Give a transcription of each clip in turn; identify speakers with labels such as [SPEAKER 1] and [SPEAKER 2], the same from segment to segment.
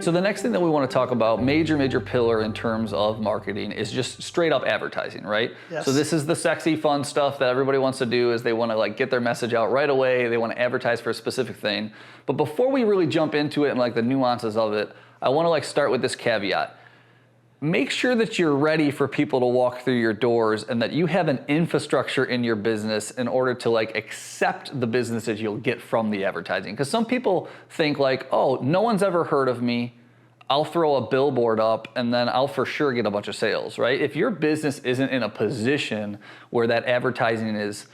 [SPEAKER 1] So the next thing that we want to talk about, major pillar in terms of marketing, is just straight up advertising, right?
[SPEAKER 2] Yes.
[SPEAKER 1] So this is the sexy, fun stuff that everybody wants to do, is they want to like get their message out right away. They want to advertise for a specific thing. But before we really jump into it and like the nuances of it, I want to like start with this caveat. Make sure that you're ready for people to walk through your doors and that you have an infrastructure in your business in order to like accept the business that you'll get from the advertising. Because some people think like, oh, no one's ever heard of me. I'll throw a billboard up and then I'll for sure get a bunch of sales, right? If your business isn't in a position where that advertising is,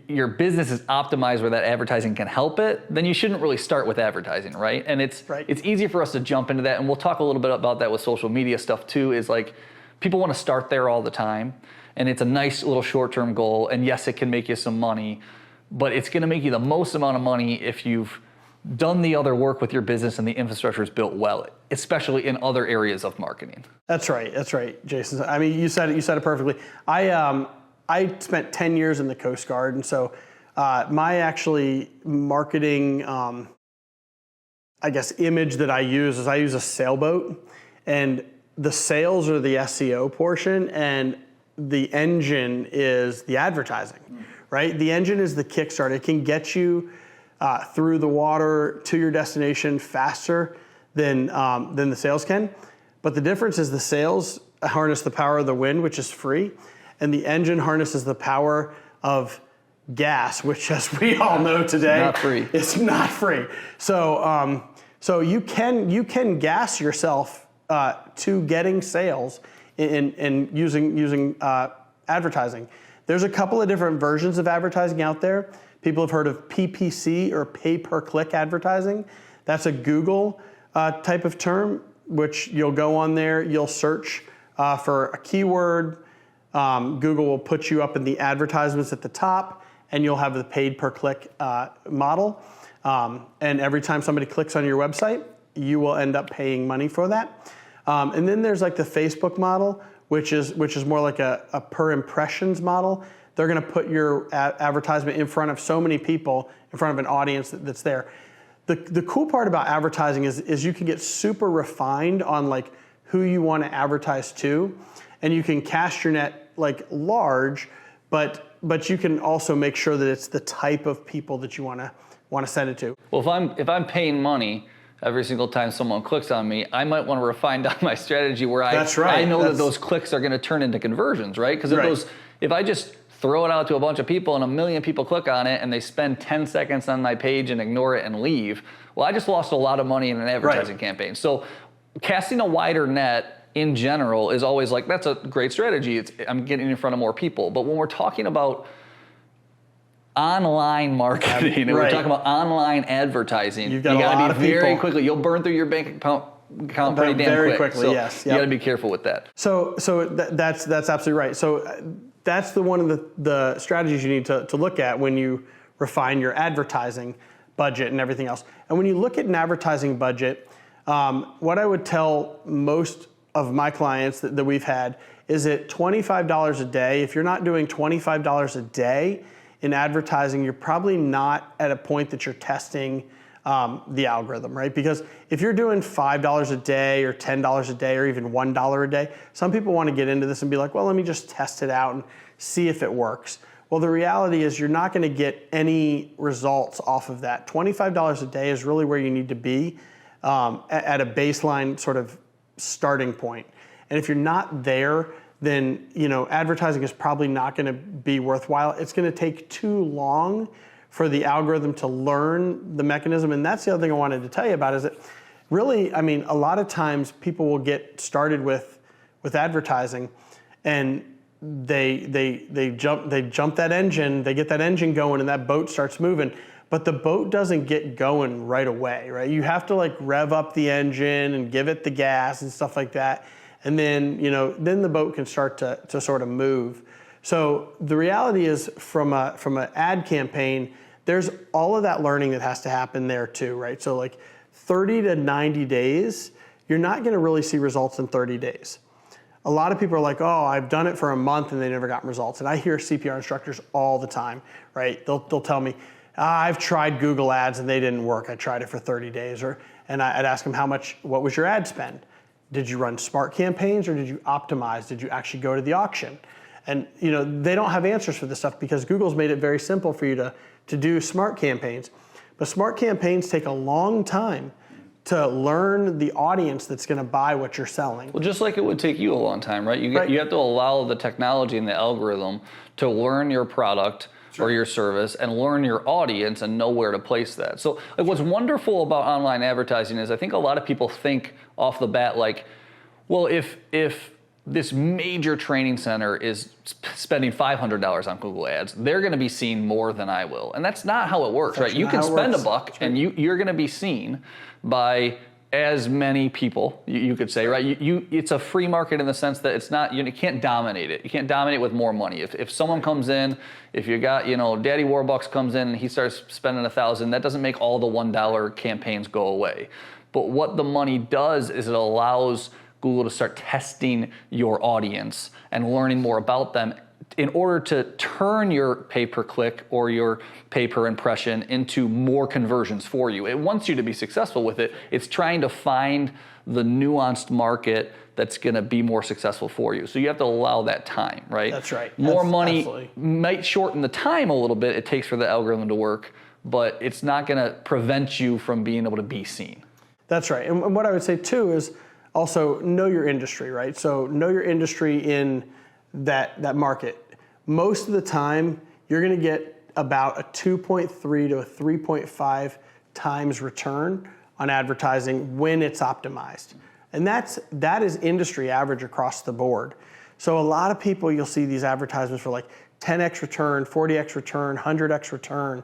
[SPEAKER 1] your business is optimized where that advertising can help it, then you shouldn't really start with advertising, right? And it's easy for us to jump into that, and we'll talk a little bit about that with social media stuff too, is like people want to start there all the time, and it's a nice little short-term goal, and yes, it can make you some money, but it's gonna make you the most amount of money if you've done the other work with your business and the infrastructure is built well, especially in other areas of marketing.
[SPEAKER 2] That's right, Jason. I mean, you said it perfectly. I spent 10 years in the Coast Guard, and so my actually marketing, image that I use is I use a sailboat, and the sales are the SEO portion, and the engine is the advertising, right? The engine is the kickstart. It can get you through the water to your destination faster than the sales can, but the difference is the sales harness the power of the wind, which is free, and the engine harnesses the power of gas, which, as we all know today,
[SPEAKER 1] not free.
[SPEAKER 2] It's not free. So, so you can gas yourself to getting sales in using advertising. There's a couple of different versions of advertising out there. People have heard of PPC, or pay-per-click advertising. That's a Google type of term, which you'll go on there, you'll search for a keyword. Google will put you up in the advertisements at the top, and you'll have the paid per click model. And every time somebody clicks on your website, you will end up paying money for that. And then there's like the Facebook model, which is more like a per impressions model. They're going to put your advertisement in front of so many people, in front of an audience that's there. The cool part about advertising is you can get super refined on like who you want to advertise to, and you can cast your net like large, but you can also make sure that it's the type of people that you want to send it to.
[SPEAKER 1] Well, if I'm paying money every single time someone clicks on me, I might want to refine down my strategy where I know that those clicks are going to turn into conversions, right? Because if I just throw it out to a bunch of people and 1 million people click on it and they spend 10 seconds on my page and ignore it and leave, well, I just lost a lot of money in an advertising campaign. So casting a wider net in general is always like, that's a great strategy. I'm getting in front of more people. But when we're talking about online marketing and we're talking about online advertising, you got to be very quickly. You'll burn through your bank account pretty damn quick.
[SPEAKER 2] So yes.
[SPEAKER 1] You got to be careful with that.
[SPEAKER 2] So that's absolutely right. So that's one of the strategies you need to look at when you refine your advertising budget and everything else. And when you look at an advertising budget, what I would tell most of my clients that we've had is that $25 a day, if you're not doing $25 a day in advertising, you're probably not at a point that you're testing the algorithm, right? Because if you're doing $5 a day or $10 a day or even $1 a day, some people want to get into this and be like, well, let me just test it out and see if it works. Well, the reality is you're not going to get any results off of that. $25 a day is really where you need to be at a baseline sort of starting point. And if you're not there, then advertising is probably not going to be worthwhile. It's going to take too long for the algorithm to learn the mechanism. And that's the other thing I wanted to tell you about is that really, I mean, a lot of times people will get started with advertising and they jump that engine, they get that engine going and that boat starts moving, but the boat doesn't get going right away, right? You have to like rev up the engine and give it the gas and stuff like that. And then, then the boat can start to sort of move. So the reality is from an ad campaign, there's all of that learning that has to happen there too, right? So like 30 to 90 days, you're not gonna really see results in 30 days. A lot of people are like, oh, I've done it for a month and they never got results. And I hear CPR instructors all the time, right? They'll tell me, I've tried Google Ads and they didn't work. I tried it for 30 days. And I'd ask them, what was your ad spend? Did you run smart campaigns or did you optimize? Did you actually go to the auction? And they don't have answers for this stuff because Google's made it very simple for you to do smart campaigns. But smart campaigns take a long time to learn the audience that's going to buy what you're selling.
[SPEAKER 1] Well, just like it would take you a long time, right? You have to allow the technology and the algorithm to learn your product or your service and learn your audience and know where to place that. So what's wonderful about online advertising is I think a lot of people think off the bat like, well, if this major training center is spending $500 on Google Ads, they're going to be seen more than I will. And that's not how it works, right? You can spend $1 and you're going to be seen by as many people, you could say, right? It's a free market in the sense that it's not, you can't dominate it. You can't dominate with more money. If someone comes in, if you got, Daddy Warbucks comes in and he starts spending $1,000, that doesn't make all the $1 campaigns go away. But what the money does is it allows Google to start testing your audience and learning more about them in order to turn your pay-per-click or your pay-per-impression into more conversions for you. It wants you to be successful with it. It's trying to find the nuanced market that's going to be more successful for you. So you have to allow that time, right?
[SPEAKER 2] That's right.
[SPEAKER 1] More money
[SPEAKER 2] absolutely.
[SPEAKER 1] Might shorten the time a little bit it takes for the algorithm to work, but it's not going to prevent you from being able to be seen.
[SPEAKER 2] That's right. And what I would say too is also know your industry, right? So know your industry in that market. Most of the time, you're going to get about a 2.3 to a 3.5 times return on advertising when it's optimized. And that is industry average across the board. So a lot of people, you'll see these advertisements for like 10x return, 40x return, 100x return.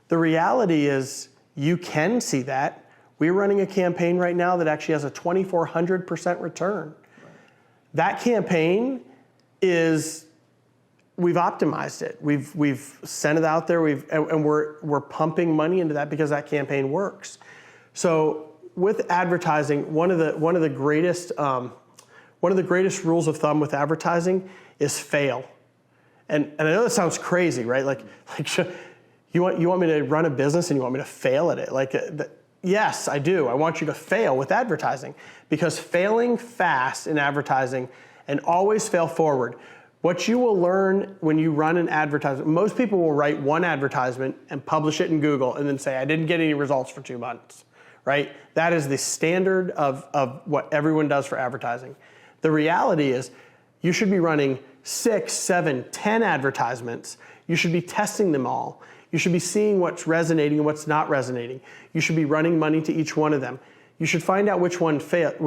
[SPEAKER 2] The reality is you can see that. We're running a campaign right now that actually has a 2,400% return. Right. That campaign is, we've optimized it. We've sent it out there. And we're pumping money into that because that campaign works. So with advertising, one of the greatest rules of thumb with advertising is fail. And I know that sounds crazy, right? Like you want me to run a business and you want me to fail at it? Yes, I do. I want you to fail with advertising because failing fast in advertising and always fail forward. What you will learn when you run an advertisement, most people will write one advertisement and publish it in Google and then say, I didn't get any results for 2 months, right? That is the standard of what everyone does for advertising. The reality is you should be running 6, 7, 10 advertisements. You should be testing them all. You should be seeing what's resonating and what's not resonating. You should be running money to each one of them. You should find out which ones are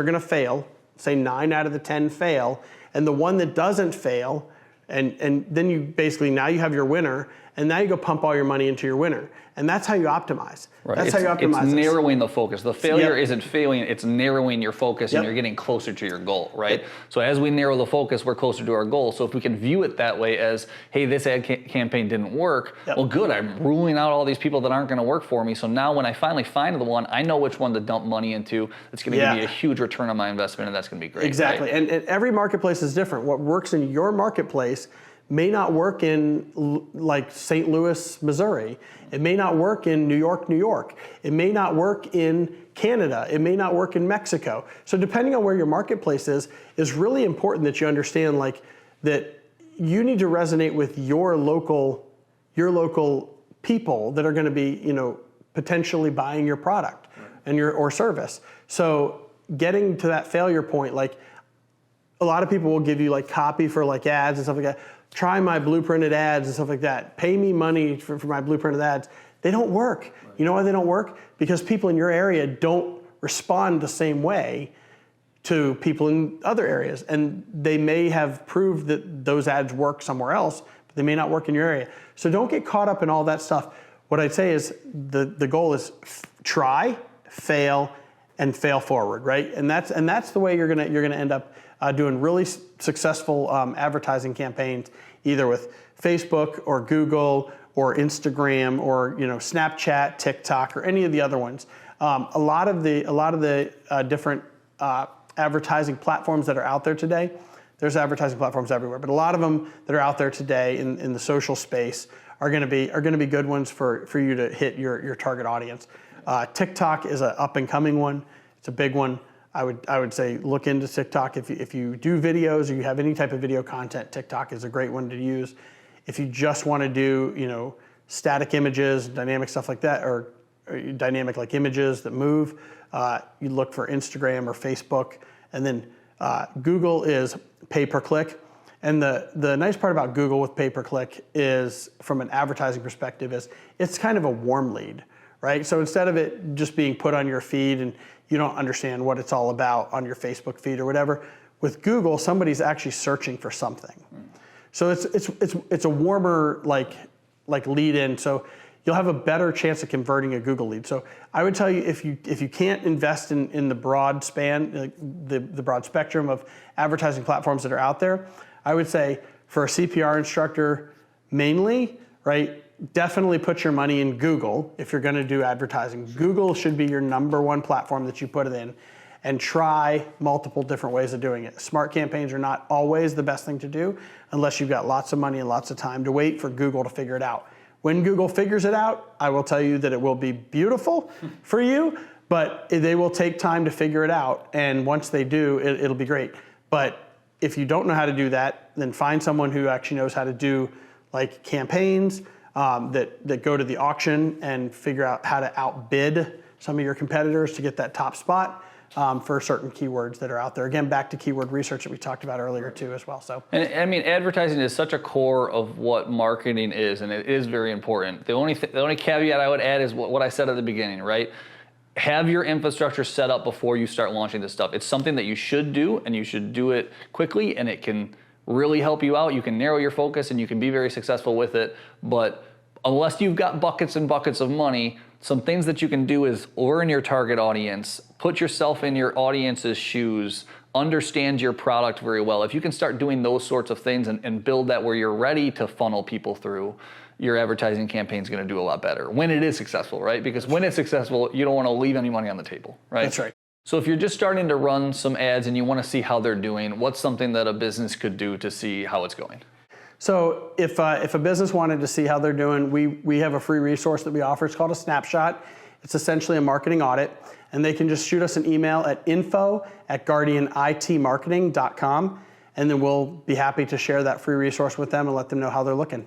[SPEAKER 2] going to fail. Say 9 out of the 10 fail, and the one that doesn't fail, and then you basically, now you have your winner, and now you go pump all your money into your winner. And that's how you optimize.
[SPEAKER 1] Right.
[SPEAKER 2] That's how you optimize.
[SPEAKER 1] It's narrowing the focus. The failure isn't failing, it's narrowing your focus and you're getting closer to your goal, right?
[SPEAKER 2] Yep.
[SPEAKER 1] So as we narrow the focus, we're closer to our goal. So if we can view it that way as, hey, this ad campaign didn't work, well, good, I'm ruling out all these people that aren't going to work for me. So now when I finally find the one, I know which one to dump money into. It's going to give me a huge return on my investment, and that's going to be great.
[SPEAKER 2] Exactly. Right? And every marketplace is different. What works in your marketplace may not work in like St. Louis, Missouri. It may not work in New York, New York. It may not work in Canada. It may not work in Mexico. So depending on where your marketplace is really important that you understand like that you need to resonate with your local people that are going to be, potentially buying your product and or service. So getting to that failure point, like a lot of people will give you like copy for like ads and stuff like that. Try my blueprinted ads and stuff like that. Pay me money for my blueprinted ads. They don't work. Right. You know why they don't work? Because people in your area don't respond the same way to people in other areas. And they may have proved that those ads work somewhere else, but they may not work in your area. So don't get caught up in all that stuff. What I'd say is the goal is try, fail, and fail forward, right? And that's the way you're gonna end up doing really successful advertising campaigns, either with Facebook or Google or Instagram or Snapchat, TikTok, or any of the other ones. A lot of the different advertising platforms that are out there today. There's advertising platforms everywhere, but a lot of them that are out there today in the social space are going to be good ones for you to hit your target audience. TikTok is an up and coming one. It's a big one. I would say look into TikTok. If you do videos or you have any type of video content, TikTok is a great one to use. If you just want to do static images, dynamic stuff like that, or dynamic like images that move, you look for Instagram or Facebook. And then Google is pay per click. And the nice part about Google with pay per click is, from an advertising perspective, is it's kind of a warm lead, right? So instead of it just being put on your feed and you don't understand what it's all about on your Facebook feed or whatever, with Google, somebody's actually searching for something. So it's a warmer like lead in. So you'll have a better chance of converting a Google lead. So I would tell you, if you can't invest in the broad span, the broad spectrum of advertising platforms that are out there, I would say for a CPR instructor mainly, right, definitely put your money in Google if you're going to do advertising. Google should be your number one platform that you put it in, and try multiple different ways of doing it. Smart campaigns are not always the best thing to do unless you've got lots of money and lots of time to wait for Google to figure it out. When Google figures it out, I will tell you that it will be beautiful for you, but they will take time to figure it out. And once they do, it'll be great. But if you don't know how to do that, then find someone who actually knows how to do like campaigns that go to the auction and figure out how to outbid some of your competitors to get that top spot for certain keywords that are out there. Again, back to keyword research that we talked about earlier too as well. So,
[SPEAKER 1] and I mean, advertising is such a core of what marketing is, and it is very important. The only caveat I would add is what I said at the beginning, right? Have your infrastructure set up before you start launching this stuff. It's something that you should do, and you should do it quickly, and it can really help you out. You can narrow your focus, and you can be very successful with it. But unless you've got buckets and buckets of money, some things that you can do is learn your target audience, put yourself in your audience's shoes, understand your product very well. If you can start doing those sorts of things and build that where you're ready to funnel people through, your advertising campaign is going to do a lot better when it is successful, right? Because when it's successful, you don't want to leave any money on the table, right?
[SPEAKER 2] That's right.
[SPEAKER 1] So if you're just starting to run some ads and you want to see how they're doing, what's something that a business could do to see how it's going?
[SPEAKER 2] So if a business wanted to see how they're doing, we have a free resource that we offer. It's called a snapshot. It's essentially a marketing audit, and they can just shoot us an email at info@guardianitmarketing.com, and then we'll be happy to share that free resource with them and let them know how they're looking.